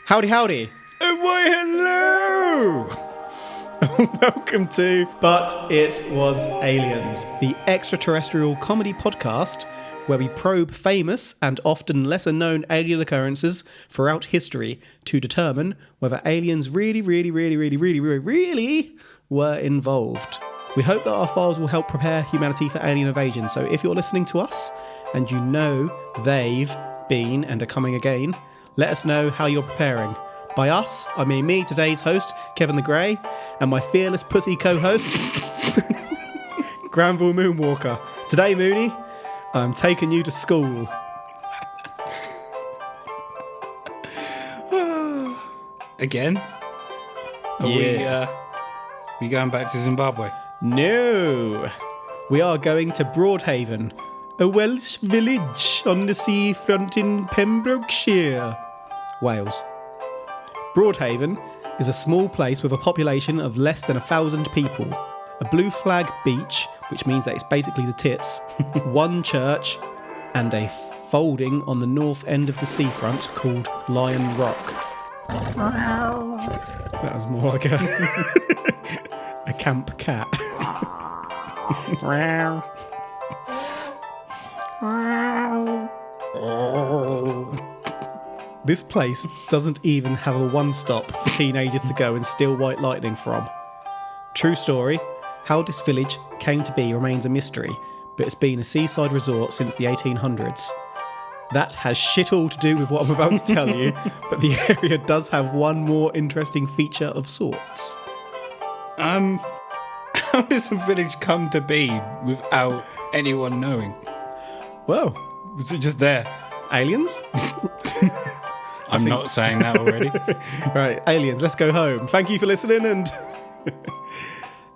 Howdy, howdy. Oh, why, hello. Welcome to But It Was Aliens, the extraterrestrial comedy podcast where we probe famous and often lesser known alien occurrences throughout history to determine whether aliens really were involved. We hope that our files will help prepare humanity for alien invasion, so if you're listening to us and you know they've been and are coming again, let us know how you're preparing. By us, I mean me, today's host, Kevin the Grey, and my fearless pussy co-host, Granville Moonwalker. Today, Mooney, I'm taking you to school. Again? Yeah. We going back to Zimbabwe? No, we are going to Broadhaven, a Welsh village on the seafront in Pembrokeshire, Wales. Broadhaven is a small place with a population of less than 1,000 people, a blue flag beach, which means that it's basically the tits, one church, and a folding on the north end of the seafront called Lion Rock. That was more like a camp cat. This place doesn't even have a one-stop for teenagers to go and steal white lightning from. True story, how this village came to be remains a mystery, but it's been a seaside resort since the 1800s. That has shit all to do with what I'm about to tell you, but the area does have one more interesting feature of sorts. How does a village come to be without anyone knowing? Well, Was it just there? aliens? I'm not saying that already. Right, aliens, let's go home. Thank you for listening, and...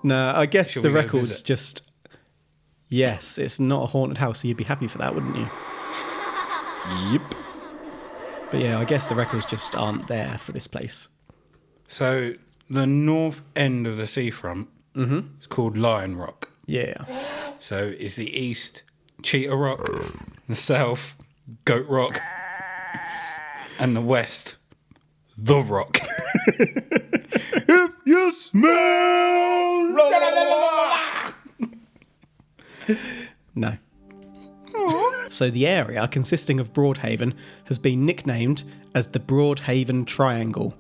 No, I guess Shall the we go record's visit? just... Yes, it's not a haunted house, so you'd be happy for that, wouldn't you? Yep. But yeah, I guess the records just aren't there for this place. So, the north end of the seafront is called Lion Rock. Yeah. So, is the east Cheetah Rock, the south Goat Rock, and the west The Rock. If you smell... No. So the area, consisting of Broadhaven, has been nicknamed as the Broadhaven Triangle.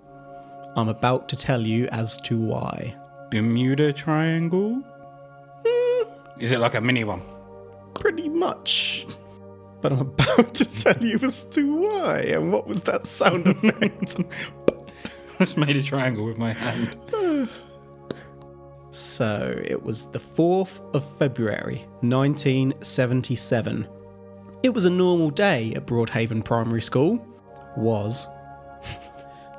I'm about to tell you as to why. Bermuda Triangle? Is it like a mini one? Pretty much. But I'm about to tell you as to why. And what was that sound effect? I just made a triangle with my hand. So it was the 4th of February, 1977. It was a normal day at Broadhaven Primary School. Was.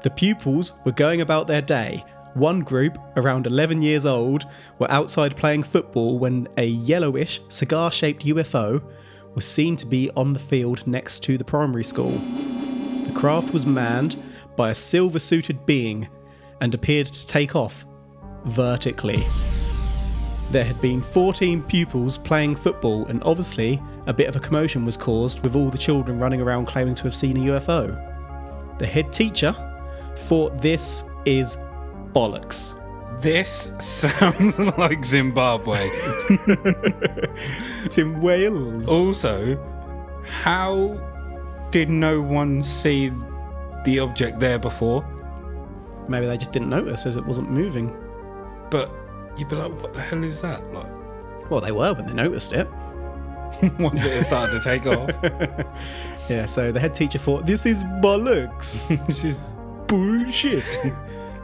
The pupils were going about their day. One group, around 11 years old, were outside playing football when a yellowish, cigar-shaped UFO was seen to be on the field next to the primary school. The craft was manned by a silver-suited being and appeared to take off vertically. There had been 14 pupils playing football, and obviously a bit of a commotion was caused with all the children running around claiming to have seen a UFO. The head teacher thought this is bollocks. This sounds like Zimbabwe. It's in Wales. Also, how did no one see the object there before? Maybe they just didn't notice as it wasn't moving. But you'd be like, what the hell is that? Like, Well, they were when they noticed it. once it started to take off. Yeah, so the head teacher thought, this is bollocks. This is bullshit.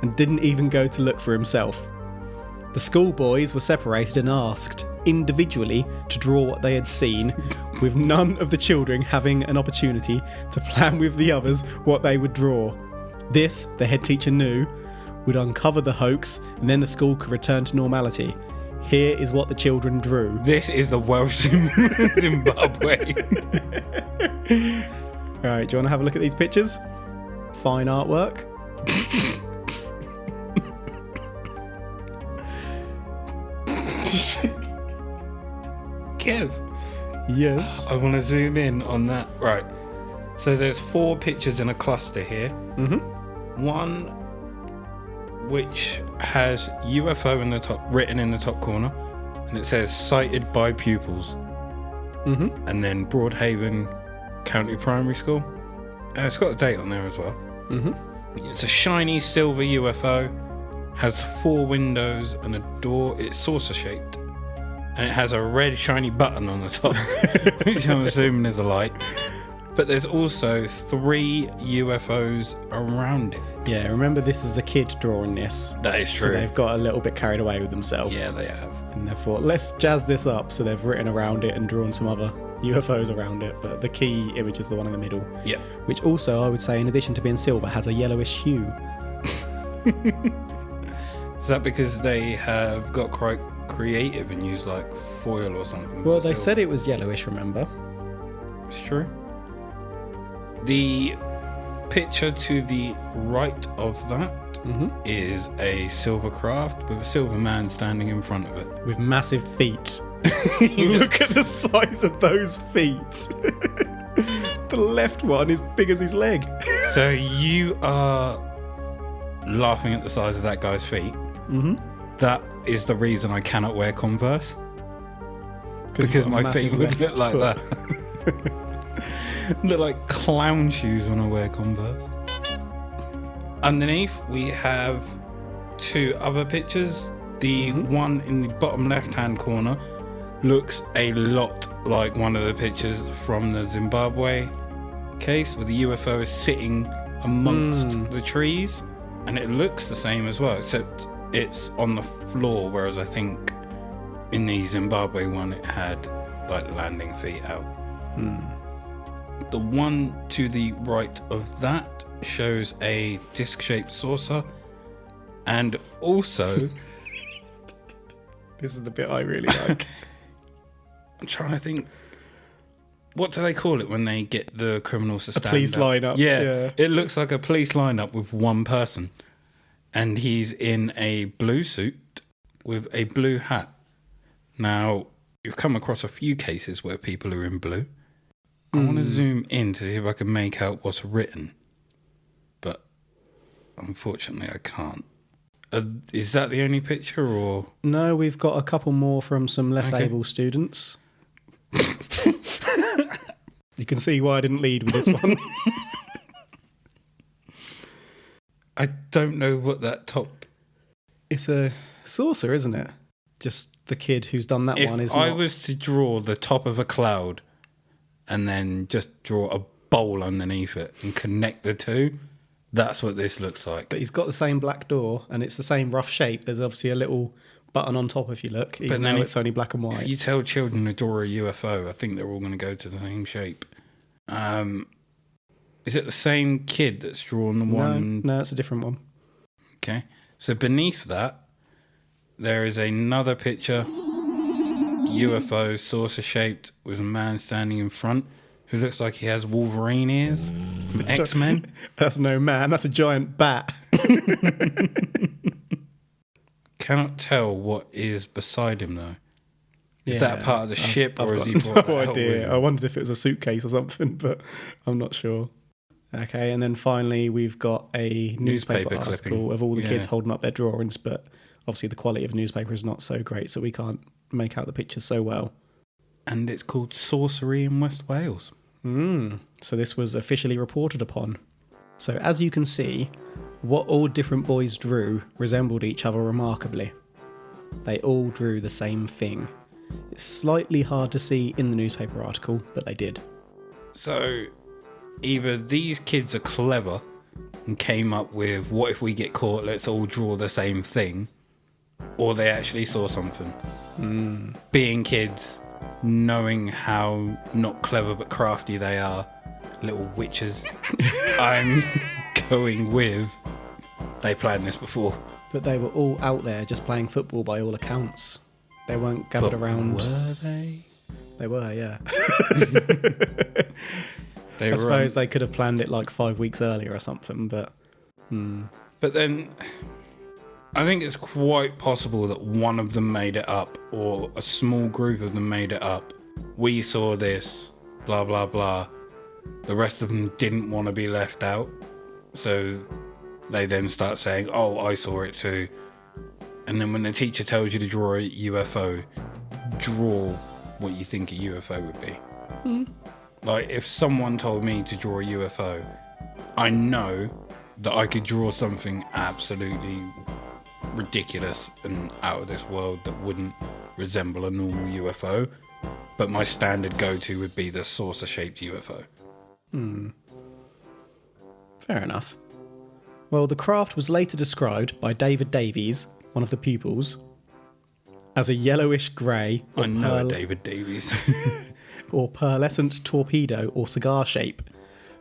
And didn't even go to look for himself. The schoolboys were separated and asked individually to draw what they had seen, with none of the children having an opportunity to plan with the others what they would draw. This, the head teacher knew, would uncover the hoax, and then the school could return to normality. Here is what the children drew. This is the Welsh Zimbabwe. Right, do you want to have a look at these pictures? Fine artwork. Kev, Yes. I want to zoom in on that. Right. So there's 4 pictures in a cluster here. Mm-hmm. One which has UFO in the top, written in the top corner, and it says sighted by pupils. Mm-hmm. And then Broadhaven County Primary School. It's got a date on there as well. Mm-hmm. It's a shiny silver UFO, has 4 windows and a door. It's saucer shaped, and it has a red shiny button on the top, which I'm assuming is a light. But there's also 3 UFOs around it. Yeah, remember this is a kid drawing this. That is true. So they've got a little bit carried away with themselves. Yeah, they have. And they thought, let's jazz this up. So they've written around it and drawn some other UFOs around it. But the key image is the one in the middle. Yeah. Which also, I would say, in addition to being silver, has a yellowish hue. Is that because they have got quite creative and used like foil or something? Well, they said it was yellowish, remember? It's true. The picture to the right of that is a silver craft with a silver man standing in front of it. With massive feet. Look at the size of those feet. The left one is big as his leg. So you are laughing at the size of that guy's feet. Mm-hmm. That is the reason I cannot wear Converse. Because my feet would look like that. Look like clown shoes when I wear Converse. Underneath we have 2 other pictures. The one in the bottom left hand corner looks a lot like one of the pictures from the Zimbabwe case, where the UFO is sitting amongst the trees, and it looks the same as well, except it's on the floor, whereas I think in the Zimbabwe one it had like landing feet out. The one to the right of that shows a disc-shaped saucer, and also this is the bit I really like. I'm trying to think, what do they call it when they get the criminals to stand police up? lineup. Yeah, it looks like a police lineup with one person, and he's in a blue suit with a blue hat. Now, you've come across a few cases where people are in blue. I want to zoom in to see if I can make out what's written, but unfortunately I can't. Is that the only picture, or...? No, we've got a couple more from some less able students. You can see why I didn't lead with this one. I don't know what that top... It's a saucer, isn't it? Just the kid who's done that one is If I was to draw the top of a cloud and then just draw a bowl underneath it and connect the two, that's what this looks like. But he's got the same black door and it's the same rough shape. There's obviously a little button on top if you look, even though it's only black and white. If you tell children to draw a UFO, I think they're all going to go to the same shape. Is it the same kid that's drawn the one? No, it's a different one. Okay. So beneath that, there is another picture, UFO, saucer-shaped, with a man standing in front who looks like he has Wolverine ears from X-Men. That's no man, that's a giant bat. Cannot tell what is beside him, though. Is that part of the ship, or is he brought no idea. I wondered if it was a suitcase or something, but I'm not sure. Okay, and then finally we've got a newspaper article clipping of all the kids holding up their drawings, but obviously the quality of the newspaper is not so great, so we can't make out the pictures so well. And it's called Sorcery in West Wales. So this was officially reported upon. So as you can see, what all different boys drew resembled each other remarkably. They all drew the same thing. It's slightly hard to see in the newspaper article, but they did. So either these kids are clever and came up with, what if we get caught, let's all draw the same thing, or they actually saw something. Being kids, knowing how not clever but crafty they are, little witches, I'm going with, they planned this before. But they were all out there just playing football by all accounts. They weren't gathered around. Were they? They were, yeah. I suppose they could have planned it like 5 weeks earlier or something, but... But then, I think it's quite possible that one of them made it up, or a small group of them made it up. We saw this, blah, blah, blah. The rest of them didn't want to be left out, so they then start saying, oh, I saw it too. And then when the teacher tells you to draw a UFO, draw what you think a UFO would be. Like, if someone told me to draw a UFO, I know that I could draw something absolutely ridiculous and out of this world that wouldn't resemble a normal UFO, but my standard go-to would be the saucer-shaped UFO. Fair enough. Well, the craft was later described by David Davies, one of the pupils, as a yellowish grey I know David Davies. or pearlescent torpedo or cigar shape,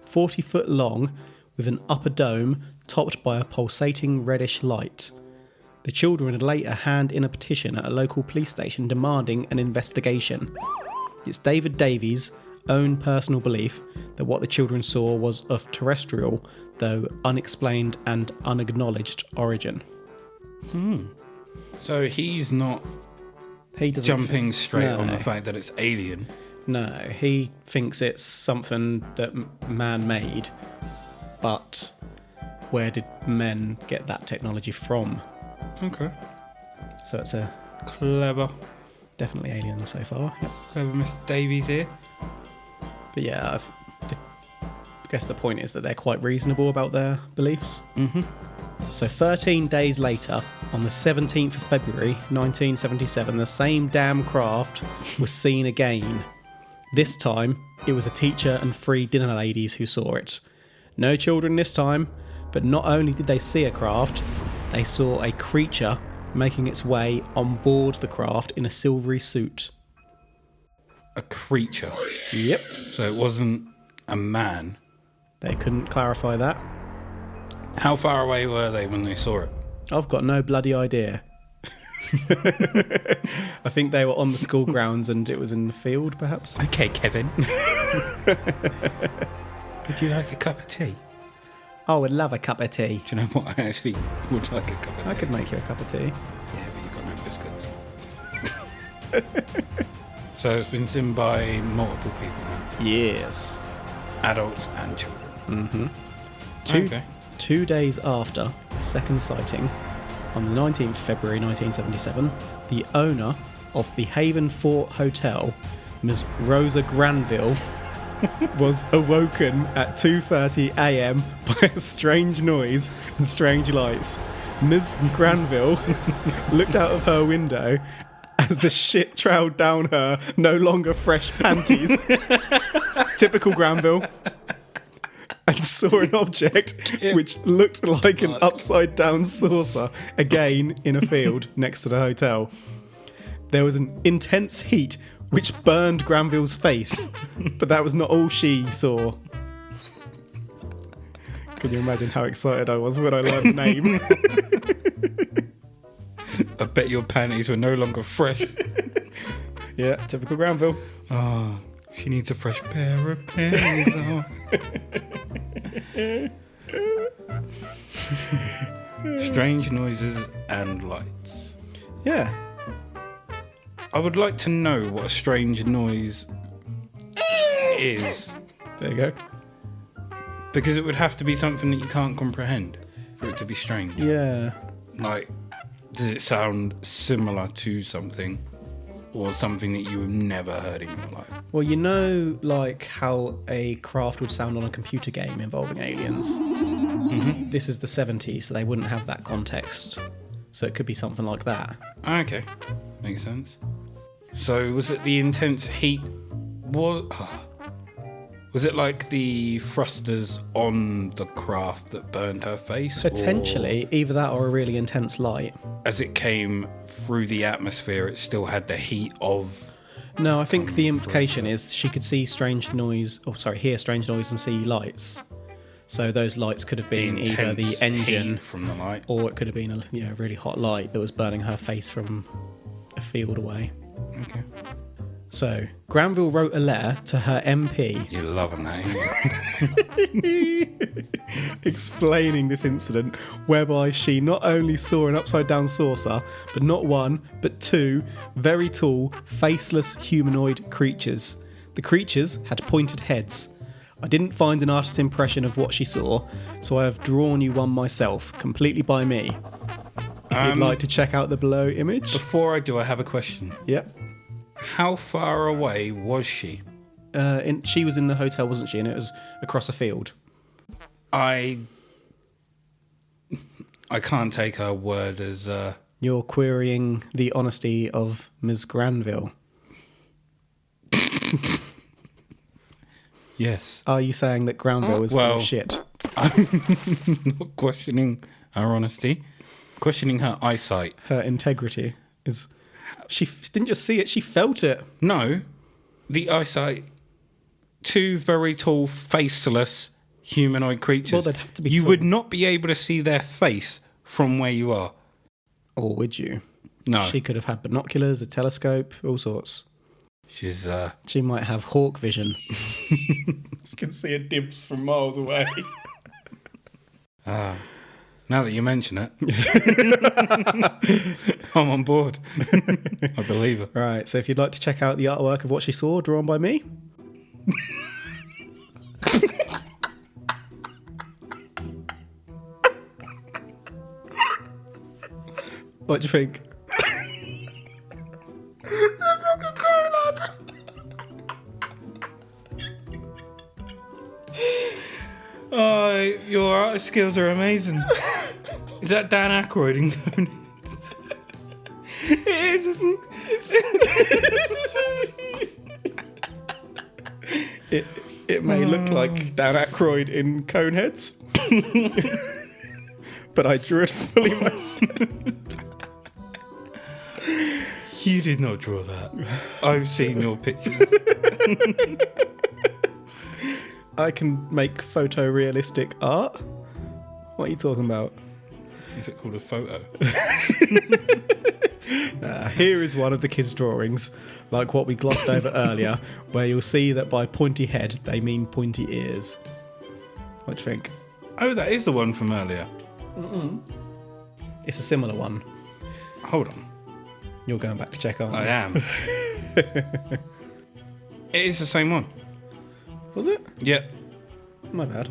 40 foot long with an upper dome topped by a pulsating reddish light. The children had later handed in a petition at a local police station demanding an investigation. It's David Davies' own personal belief that what the children saw was of terrestrial, though unexplained and unacknowledged origin. So he's not He doesn't jumping straight no. on the fact that it's alien. No, he thinks it's something that man made, but where did men get that technology from? Okay. So it's a Clever. definitely alien so far. Yep. Clever Mr. Davies here. But yeah, I guess the point is that they're quite reasonable about their beliefs. So 13 days later, on the 17th of February 1977, the same damn craft was seen again. This time, it was a teacher and 3 dinner ladies who saw it. No children this time, but not only did they see a craft, they saw a creature making its way on board the craft in a silvery suit. A creature. Yep. So it wasn't a man. They couldn't clarify that. How far away were they when they saw it? I've got no bloody idea. I think they were on the school grounds and it was in the field, perhaps. Okay, Kevin. Would you like a cup of tea? I would love a cup of tea. Do you know what? I actually would like a cup of tea. I could make you a cup of tea. Yeah, but you've got no biscuits. So it's been seen by multiple people now. Yes. Adults and children. Okay. 2 days after the second sighting, on the 19th February 1977, the owner of the Haven Fort Hotel, Ms. Rosa Granville, was awoken at 2:30 a.m. by a strange noise and strange lights. Ms. Granville looked out of her window as the shit trailed down her no longer fresh panties. Typical Granville. And saw an object which looked like an upside down saucer, again in a field next to the hotel. There was an intense heat which burned Granville's face, but that was not all she saw. Can you imagine how excited I was when I learned the name? I bet your panties were no longer fresh. Yeah, typical Granville. Oh, she needs a fresh pair of panties. Oh. Strange noises and lights. Yeah. I would like to know what a strange noise is, There you go. because it would have to be something that you can't comprehend for it to be strange. Yeah. Like, does it sound similar to something, or something that you have never heard in your life? Well, you know, like how a craft would sound on a computer game involving aliens. This is the 70s, so they wouldn't have that context. So it could be something like that. Okay, makes sense. So was it the intense heat? Was it like the thrusters on the craft that burned her face? Potentially, either that or a really intense light. Or as it came through the atmosphere, it still had the heat of... No, I think the implication is she could see strange noise, hear strange noise and see lights. So those lights could have been either the engine heat from the light, or it could have been a really hot light that was burning her face from a field away. Okay. So Granville wrote a letter to her MP You love a name. explaining this incident, whereby she not only saw an upside down saucer, but not one, but 2 very tall, faceless humanoid creatures. The creatures had pointed heads. I didn't find an artist's impression of what she saw, so I have drawn you one myself, completely by me. If you'd like to check out the below image. Before I do, I have a question. Yep. How far away was she? She was in the hotel, wasn't she? And it was across a field. I can't take her word as... You're querying the honesty of Ms. Granville. Yes. Are you saying that Granville is full of shit? I'm not questioning her honesty. Questioning her eyesight. Her integrity is... She didn't just see it, she felt it. No. The eyesight. Two very tall, faceless humanoid creatures. Well, they'd have to be You tall. would not be able to see their face from where you are. Or would you? No. She could have had binoculars, a telescope, all sorts. She's... She might have hawk vision. You can see her dibs from miles away. Now that you mention it, I'm on board. I believe her. Right, so if you'd like to check out the artwork of what she saw, drawn by me. What do you think? Oh, your art skills are amazing. Is that Dan Aykroyd in Conan? It is, isn't it? It may look like Dan Aykroyd in Coneheads, but I drew it fully myself. You did not draw that. I've seen your pictures. I can make photorealistic art. What are you talking about? Is it called a photo? Here is one of the kids' drawings, like what we glossed over earlier, where you'll see that by pointy head, they mean pointy ears. What do you think? Oh, that is the one from earlier. It's a similar one. Hold on. You're going back to check, aren't you? I am. It is the same one. Was it? Yep. My bad.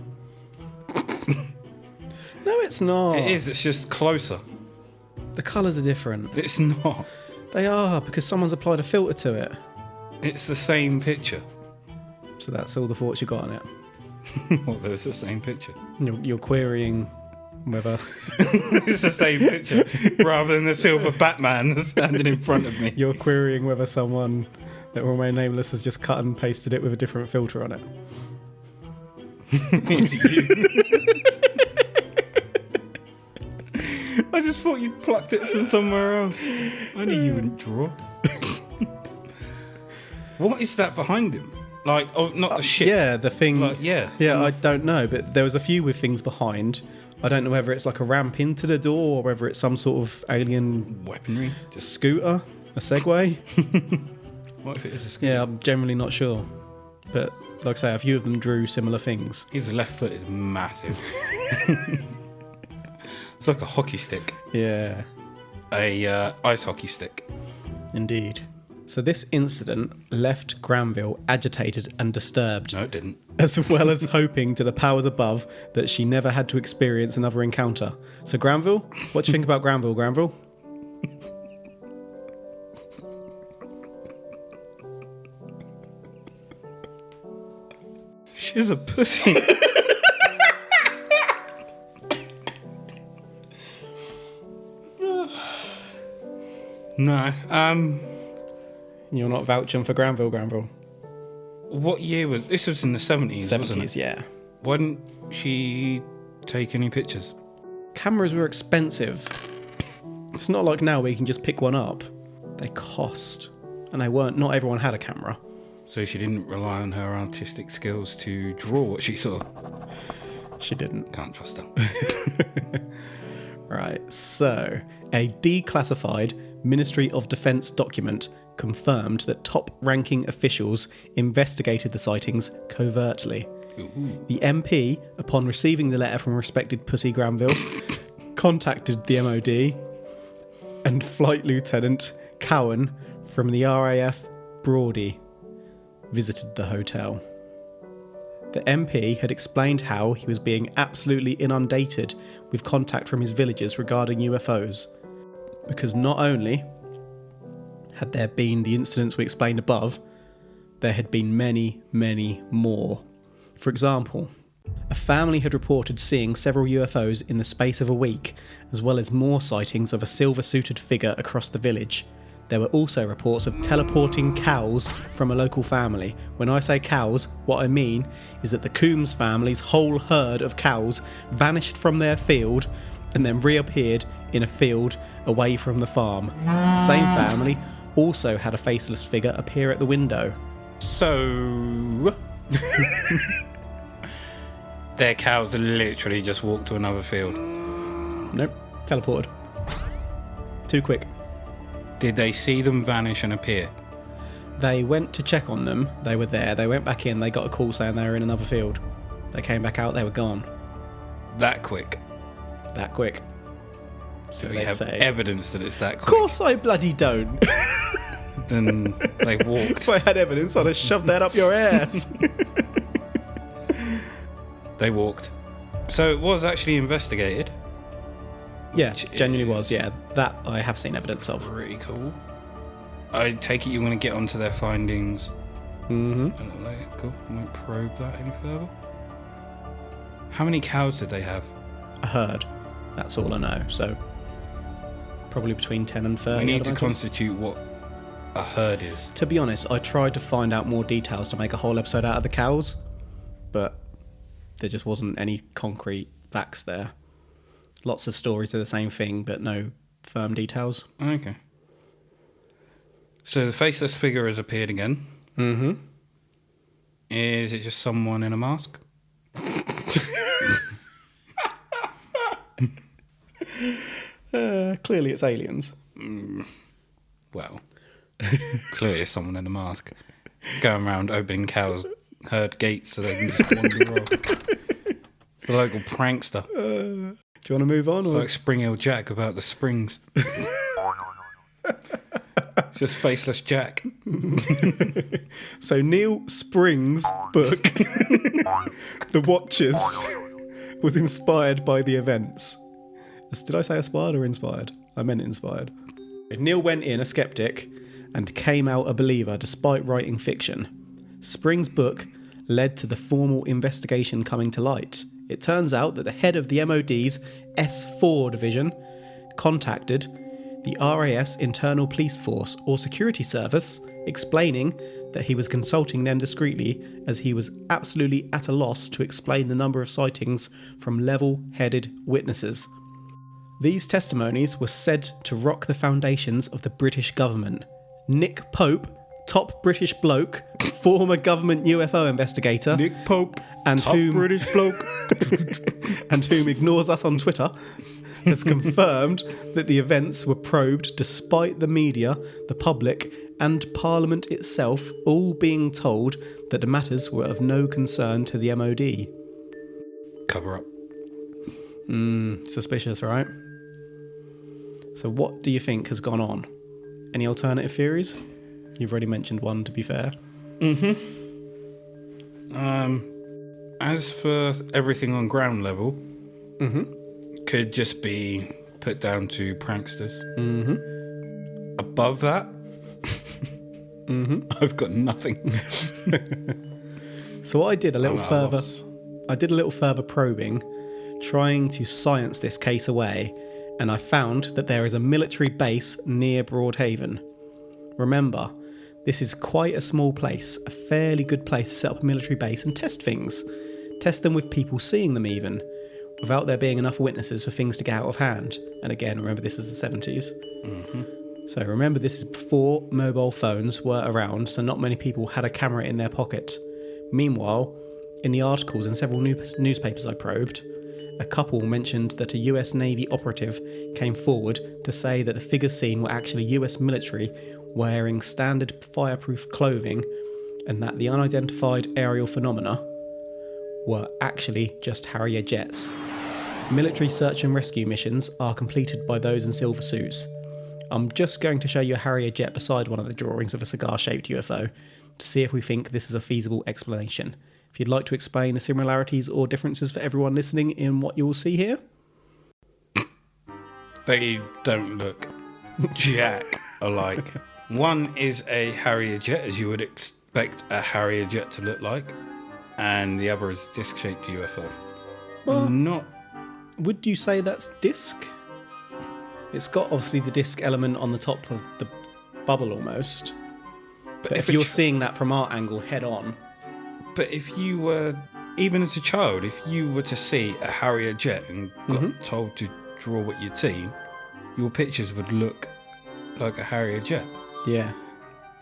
No, it's not. It is. It's just closer. The colours are different. It's not. They are, because someone's applied a filter to it. It's the same picture. So that's all the thoughts you got on it. Well, there's the same picture. You're querying whether... It's the same picture, rather than the silver Batman that's standing in front of me. You're querying whether someone that will remain nameless has just cut and pasted it with a different filter on it. It's you. I just thought you'd plucked it from somewhere else. I knew you wouldn't draw. What is that behind him? Like, oh, not the ship. Yeah, the thing. Like, yeah. Yeah, I don't know, but there was a few with things behind. I don't know whether it's like a ramp into the door or whether it's some sort of alien Weaponry. scooter, a Segway. What if it is a scooter? Yeah, I'm generally not sure. But like I say, a few of them drew similar things. His left foot is massive. It's like a hockey stick. Yeah, A ice hockey stick. indeed. So this incident left Granville agitated and disturbed, No, it didn't. as well as hoping to the powers above that she never had to experience another encounter. So Granville, what do you think about Granville? She's a pussy. No. You're not vouching for Granville? What year was this? Was in the 70s, wasn't it? 70s, yeah. Why didn't she take any pictures? Cameras were expensive. It's not like now where you can just pick one up. They cost. And not everyone had a camera. So she didn't rely on her artistic skills to draw what she saw. She didn't. Can't trust her. Right, so a declassified Ministry of Defence document confirmed that top-ranking officials investigated the sightings covertly. Ooh. The MP, upon receiving the letter from respected Pussy Granville, contacted the MOD, and Flight Lieutenant Cowan from the RAF Brody visited the hotel. The MP had explained how he was being absolutely inundated with contact from his villagers regarding UFOs, because not only had there been the incidents we explained above, there had been many, many more. For example, a family had reported seeing several UFOs in the space of a week, as well as more sightings of a silver-suited figure across the village. There were also reports of teleporting cows from a local family. When I say cows, what I mean is that the Coombs family's whole herd of cows vanished from their field and then reappeared in a field away from the farm. The same family also had a faceless figure appear at the window. So... their cows literally just walked to another field. Nope, teleported. Too quick. Did they see them vanish and appear? They went to check on them. They were there. They went back in. They got a call saying they were in another field. They came back out. They were gone. That quick? That quick. So you have evidence that it's that quick? Of course I bloody don't. Then they walked. If I had evidence, I'd have shoved that up your ass. They walked. So it was actually investigated. Yeah, genuinely was, yeah. That I have seen evidence of. Pretty cool. I take it you want to get onto their findings a little later. Cool. I won't probe that any further. How many cows did they have? A herd. That's all I know. So probably between 10 and 30. We need to constitute what a herd is. To be honest, I tried to find out more details to make a whole episode out of the cows, but there just wasn't any concrete facts there. Lots of stories of the same thing, but no firm details. Okay. So the faceless figure has appeared again. Mm-hmm. Is it just someone in a mask? Clearly it's aliens. Well, clearly it's someone in a mask. Going around opening cows' herd gates so they can just wander off. It's a local prankster. Do you want to move on? It's like Spring Hill Jack about the springs. It's just faceless Jack. So Neil Spring's book, The Watchers, was inspired by the events. Did I say aspired or inspired? I meant inspired. Neil went in a skeptic and came out a believer despite writing fiction. Spring's book led to the formal investigation coming to light. It turns out that the head of the MOD's S4 division contacted the RAF's Internal Police Force or Security Service, explaining that he was consulting them discreetly as he was absolutely at a loss to explain the number of sightings from level-headed witnesses. These testimonies were said to rock the foundations of the British government. Nick Pope, top British bloke, former government UFO investigator, Nick Pope, and top British bloke, and whom ignores us on Twitter, has confirmed that the events were probed despite the media, the public, and Parliament itself all being told that the matters were of no concern to the MOD. Cover up. Suspicious, right? So what do you think has gone on? Any alternative theories? You've already mentioned one, to be fair. As for everything on ground level, could just be put down to pranksters. Above that, I've got nothing. So I did a little further. I did a little further probing, trying to science this case away, and I found that there is a military base near Broadhaven. Remember, this is quite a small place, a fairly good place to set up a military base and test things. Test them with people seeing them even, without there being enough witnesses for things to get out of hand. And again, remember this is the 70s. So remember this is before mobile phones were around, so not many people had a camera in their pocket. Meanwhile, in the articles in several newspapers I probed, a couple mentioned that a US Navy operative came forward to say that the figures seen were actually US military wearing standard fireproof clothing, and that the unidentified aerial phenomena were actually just Harrier jets. Military search and rescue missions are completed by those in silver suits. I'm just going to show you a Harrier jet beside one of the drawings of a cigar-shaped UFO to see if we think this is a feasible explanation. if you'd like to explain the similarities or differences for everyone listening in what you will see here. They don't look jack alike. One is a Harrier jet, as you would expect a Harrier jet to look like, and the other is a disc-shaped UFO. Well, would you say that's disc? It's got obviously the disc element on the top of the bubble almost. But if you're seeing that from our angle head on. But if you were, even as a child, if you were to see a Harrier jet and got told to draw what you'd seen, your pictures would look like a Harrier jet. Yeah.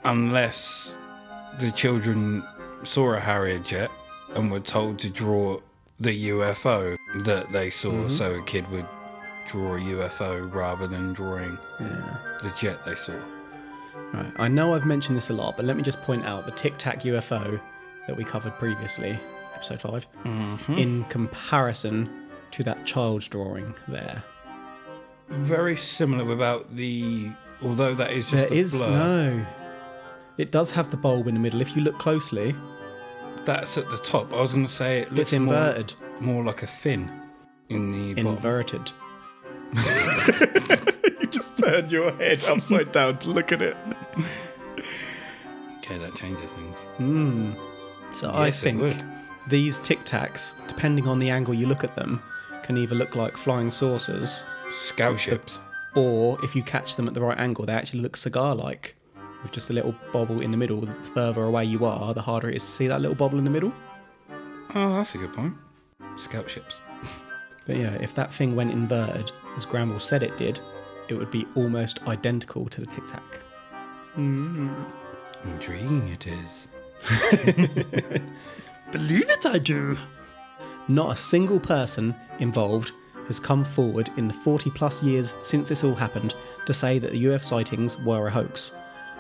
Unless the children saw a Harrier jet and were told to draw the UFO that they saw, so a kid would draw a UFO rather than drawing the jet they saw. Right. I know I've mentioned this a lot, but let me just point out the Tic Tac UFO that we covered previously, episode 5, in comparison to that child's drawing there. Very similar without the... Although that is just a blur. No. It does have the bulb in the middle. If you look closely... That's at the top. I was going to say it looks it's inverted. More like a fin in the bottom. Inverted. You just turned your head upside down to look at it. Okay, that changes things. So yes, I think these Tic Tacs, depending on the angle you look at them, can either look like flying saucers, scout ships, or if you catch them at the right angle, they actually look cigar-like, with just a little bobble in the middle. The further away you are, the harder it is to see that little bobble in the middle. Oh, that's a good point. Scout ships. But yeah, if that thing went inverted, as Granville said it did, it would be almost identical to the Tic Tac. Intriguing it is. Believe it, I do. Not a single person involved has come forward in the 40 plus years since this all happened to say that the UFO sightings were a hoax.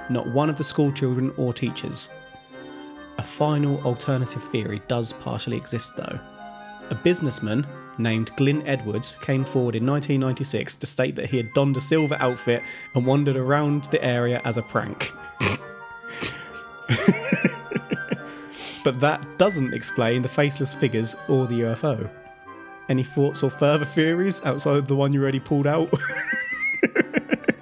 Not one of the school children or teachers. A final alternative theory does partially exist though. A businessman named Glyn Edwards came forward in 1996 to state that he had donned a silver outfit and wandered around the area as a prank. But that doesn't explain the faceless figures or the UFO. Any thoughts or further theories outside the one you already pulled out?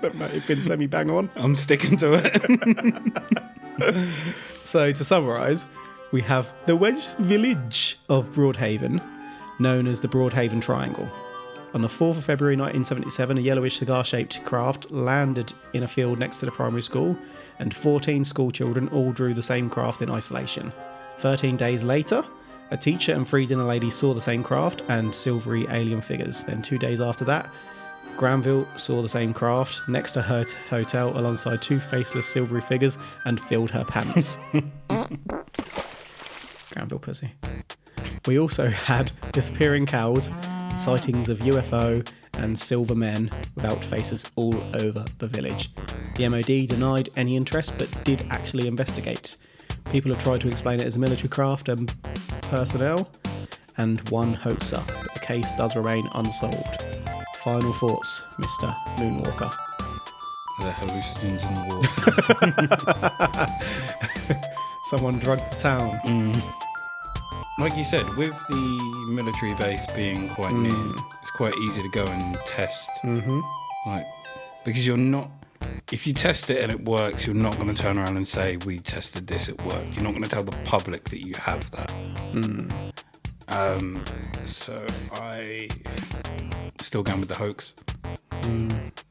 That might have been semi-bang on. I'm sticking to it. So to summarise, we have the Welsh village of Broadhaven, known as the Broadhaven Triangle. On the 4th of February 1977, a yellowish cigar-shaped craft landed in a field next to the primary school, and 14 school children all drew the same craft in isolation. 13 days later, a teacher and 3 dinner ladies saw the same craft and silvery alien figures. Then 2 days after that, Granville saw the same craft next to her hotel alongside 2 faceless silvery figures and filled her pants. Granville pussy. We also had disappearing cows, sightings of UFO and silver men without faces all over the village. The MOD denied any interest but did actually investigate. People have tried to explain it as a military craft and personnel, and one hoaxer, but the case does remain unsolved. Final thoughts, Mr. Moonwalker? The hallucinogens in the water. Someone drugged the town. Like you said, with the military base being quite near, it's quite easy to go and test. Like, because you're not... If you test it and it works, you're not going to turn around and say, we tested this, it worked. You're not going to tell the public that you have that. So I still going with the hoax.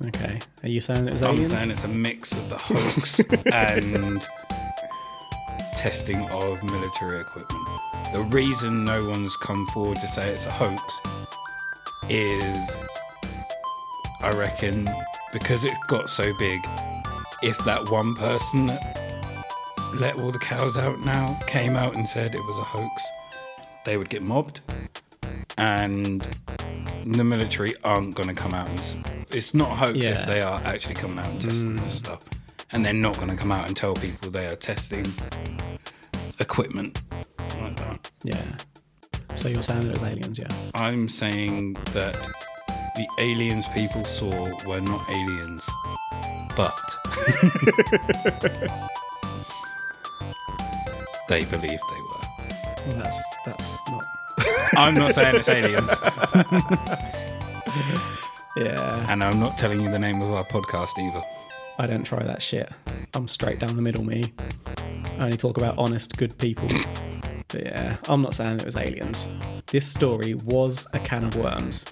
Okay. Are you saying it was aliens? I'm saying it's a mix of the hoax and testing of military equipment. The reason no one's come forward to say it's a hoax is, I reckon, because it's got so big, if that one person that let all the cows out now came out and said it was a hoax, they would get mobbed, and the military aren't going to come out and... It's not a hoax if they are actually coming out and testing this stuff, and they're not going to come out and tell people they are testing equipment like that. Yeah. So you're saying that it was aliens, yeah? I'm saying that the aliens people saw were not aliens, but they believed they were. Well, that's not. I'm not saying it's aliens. Yeah. And I'm not telling you the name of our podcast either. I don't try that shit. I'm straight down the middle, me. I only talk about honest, good people. But yeah, I'm not saying it was aliens. This story was a can of worms.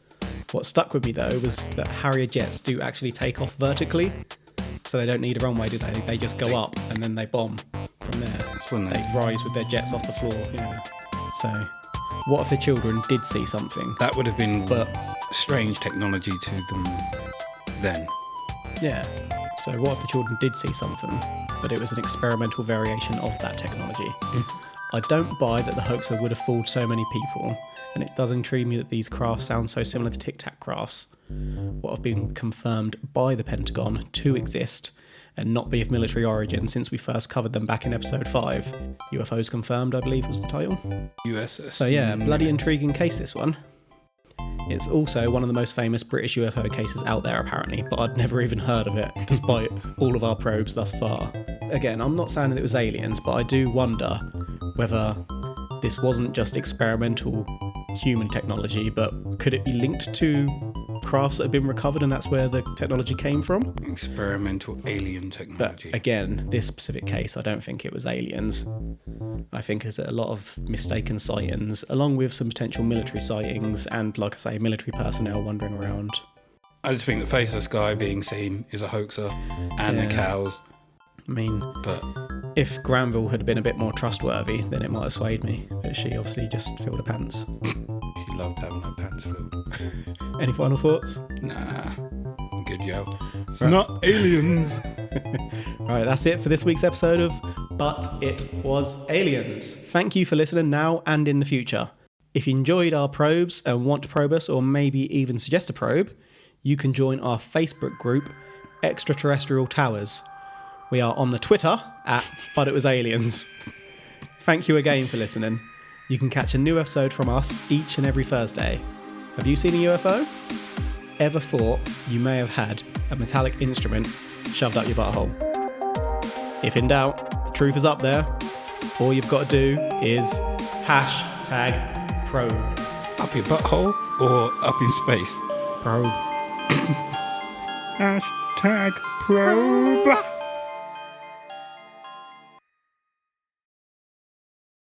What stuck with me though was that Harrier jets do actually take off vertically, so they don't need a runway, do they? They just go up and then they bomb from there. That's when They rise with their jets off the floor. Yeah. So, what if the children did see something? That would have been But strange technology to them then. yeah. So what if the children did see something, but it was an experimental variation of that technology? I don't buy that the hoaxer would have fooled so many people, and it does intrigue me that these crafts sound so similar to Tic Tac crafts, what have been confirmed by the Pentagon to exist and not be of military origin since we first covered them back in episode 5. UFOs Confirmed, I believe was the title. USS. So yeah, bloody intriguing case this one. It's also one of the most famous British UFO cases out there apparently, but I'd never even heard of it, despite all of our probes thus far. Again, I'm not saying that it was aliens, but I do wonder whether this wasn't just experimental human technology, but could it be linked to crafts that have been recovered and that's where the technology came from? Experimental alien technology. But again, this specific case, I don't think it was aliens. I think there's a lot of mistaken sightings, along with some potential military sightings and, like I say, military personnel wandering around. I just think the faceless guy being seen is a hoaxer, and the cows. I mean, But if Granville had been a bit more trustworthy, then it might have swayed me. But she obviously just filled her pants. she loved having her pants filled. Any final thoughts? Nah, good job. It's not aliens. Right, that's it for this week's episode of But It Was Aliens. Thank you for listening now and in the future. If you enjoyed our probes and want to probe us or maybe even suggest a probe, you can join our Facebook group, Extraterrestrial Towers. We are on the Twitter at But It Was Aliens. Thank you again for listening. You can catch a new episode from us each and every Thursday. Have you seen a UFO? Ever thought you may have had a metallic instrument shoved up your butthole? If in doubt, the truth is up there. All you've got to do is #probe. Up your butthole or up in space? Probe. #probe.